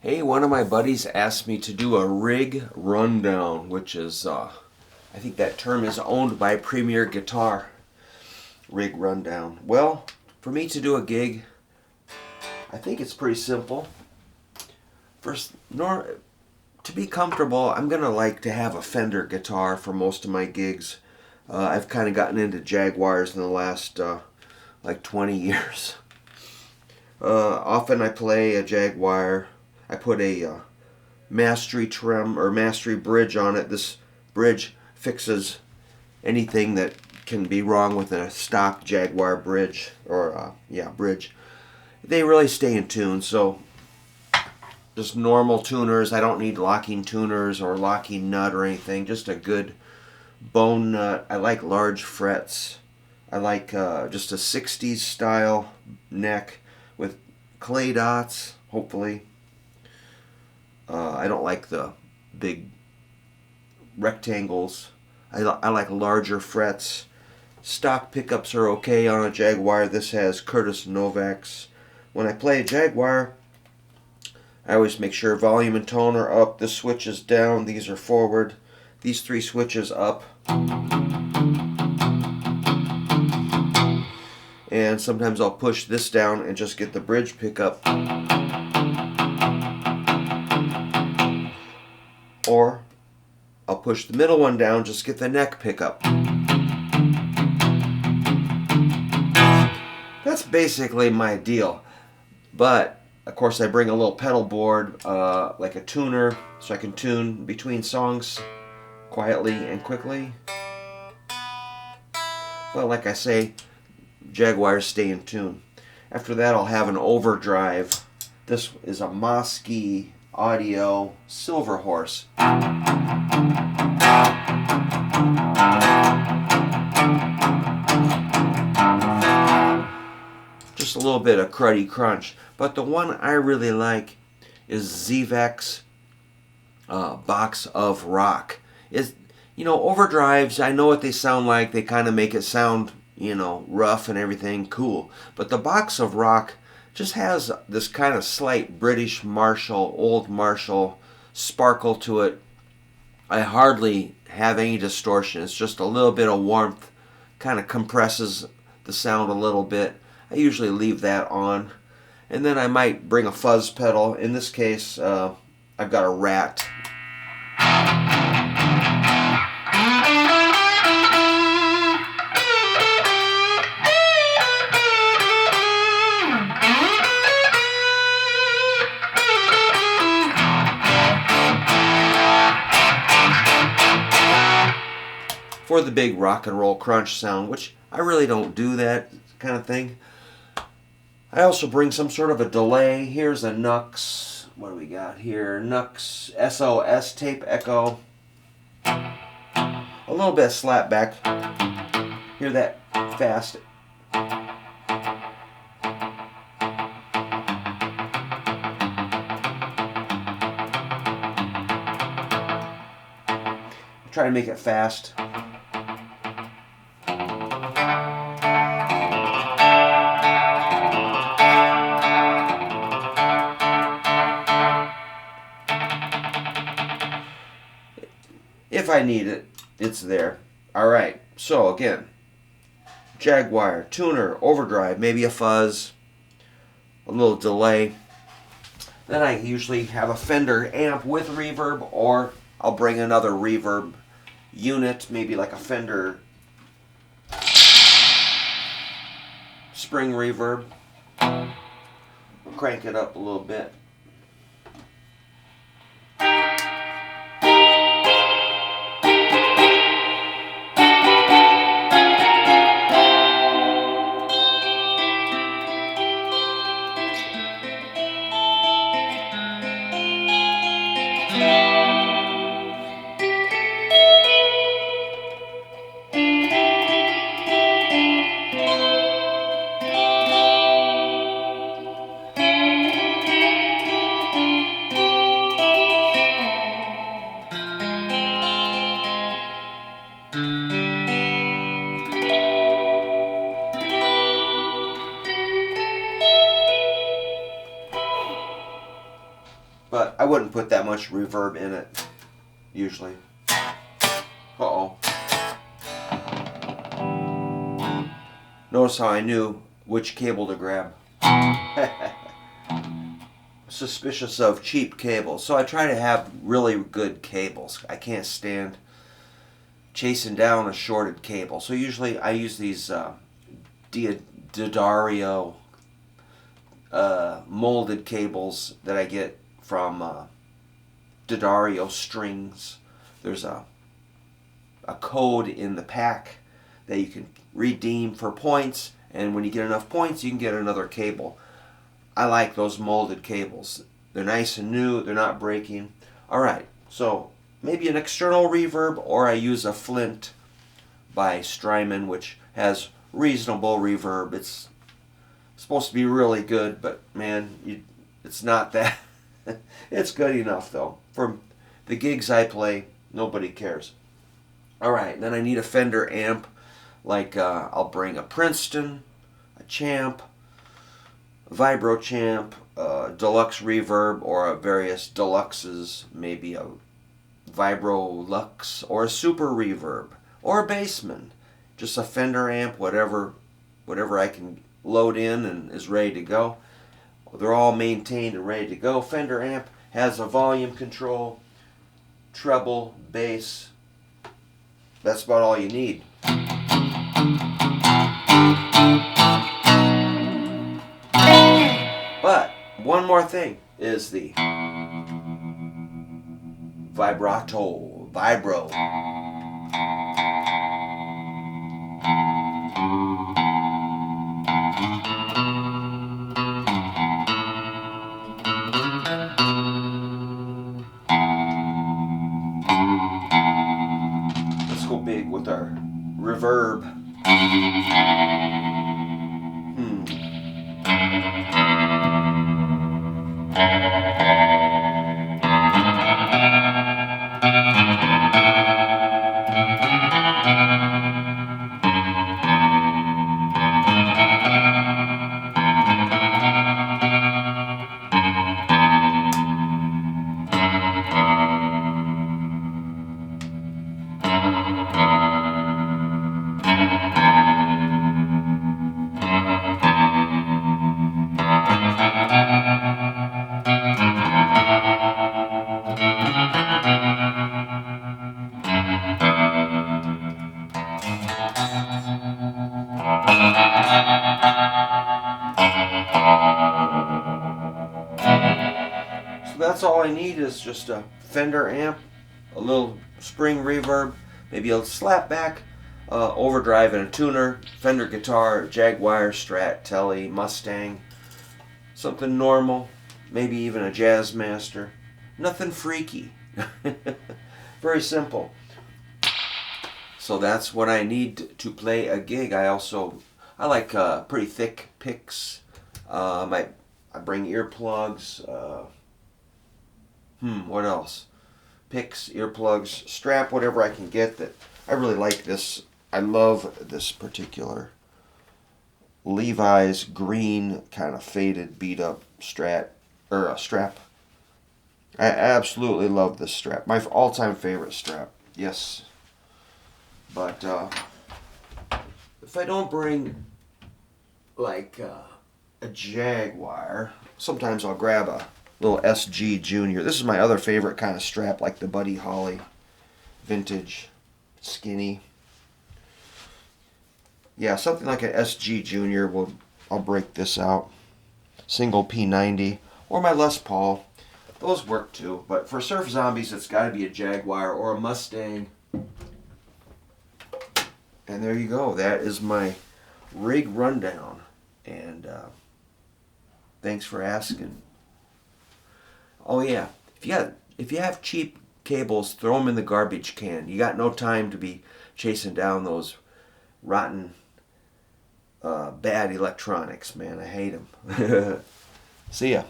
Hey, one of my buddies asked me to do a rig rundown, which is, I think that term is owned by Premier Guitar. Rig rundown. Well, for me to do a gig, I think it's pretty simple. First, to be comfortable, I'm gonna like to have a Fender guitar for most of my gigs. I've kind of gotten into Jaguars in the last like 20 years. Often I play a Jaguar. I put a mastery trim or mastery bridge on it. This bridge fixes anything that can be wrong with a stock Jaguar bridge or bridge. They really stay in tune. So just normal tuners. I don't need locking tuners or locking nut or anything. Just a good bone nut. I like large frets. I like just a 60s style neck with clay dots, hopefully. I don't like the big rectangles. I like larger frets. Stock pickups are okay on a Jaguar. This has Curtis Novak's. When I play a Jaguar, I always make sure volume and tone are up. This switch is down. These are forward. These three switches up. And sometimes I'll push this down and just get the bridge pickup. Or I'll push the middle one down, just get the neck pickup. That's basically my deal. But, of course, I bring a little pedal board, like a tuner, so I can tune between songs quietly and quickly. But like I say, Jaguars stay in tune. After that, I'll have an overdrive. This is a Mosky Audio Silver Horse. Just a little bit of cruddy crunch. But the one I really like is Zvek's Box of Rock. Overdrives, I know what they sound like. They kind of make it sound, rough and everything, cool. But the Box of Rock just has this kind of slight British Marshall, old Marshall sparkle to it. I hardly have any distortion. It's just a little bit of warmth, kind of compresses the sound a little bit. I usually leave that on. And then I might bring a fuzz pedal. In this case, I've got a Rat. For the big rock and roll crunch sound, which I really don't do that kind of thing. I also bring some sort of a delay. Here's a Nux. What do we got here? Nux SOS tape echo. A little bit of slapback. Hear that fast. Try to make it fast. If I need it, it's there. Alright, so again, Jaguar, tuner, overdrive, maybe a fuzz, a little delay. Then I usually have a Fender amp with reverb, or I'll bring another reverb unit, maybe like a Fender spring reverb. Crank it up a little bit. but I wouldn't put that much reverb in it, usually. Uh-oh. Notice how I knew which cable to grab. Suspicious of cheap cables, so I try to have really good cables. I can't stand chasing down a shorted cable, so usually I use these D'Addario molded cables that I get from D'Addario strings. There's a code in the pack that you can redeem for points, and when you get enough points you can get another cable. I like those molded cables. They're nice and new, they're not breaking. Alright, so maybe an external reverb, or I use a Flint by Strymon, which has reasonable reverb. It's supposed to be really good, but man, it's not that. It's good enough though. For the gigs I play, nobody cares. Alright, then I need a Fender amp. Like I'll bring a Princeton, a Champ, a Vibro Champ, deluxe reverb, or a various deluxes, maybe a Vibro Lux, or a Super Reverb, or a Bassman. Just a Fender amp, whatever I can load in and is ready to go. They're all maintained and ready to go. Fender amp has a volume control, treble, bass. That's about all you need. But one more thing is the vibro. Let's go big with our reverb. So that's all I need is just a Fender amp, a little spring reverb, maybe a slapback, overdrive and a tuner, Fender guitar, Jaguar, Strat, Tele, Mustang, something normal, maybe even a Jazzmaster. Nothing freaky. Very simple. So that's what I need to play a gig. I like pretty thick picks. I bring earplugs. What else? Picks, earplugs, strap, whatever I can get. That I really like this. I love this particular Levi's green kind of faded, beat up strap. I absolutely love this strap. My all-time favorite strap. Yes. But if I don't bring like a Jaguar, sometimes I'll grab a little SG Junior. This is my other favorite kind of strap, like the Buddy Holly vintage skinny. Yeah, something like an SG Junior. I'll break this out. Single P90 or my Les Paul. Those work too, but for Surf Zombies, it's got to be a Jaguar or a Mustang. And there you go. That is my rig rundown. And thanks for asking. Oh yeah, if you have cheap cables, throw them in the garbage can. You got no time to be chasing down those rotten, bad electronics, man. I hate them. See ya.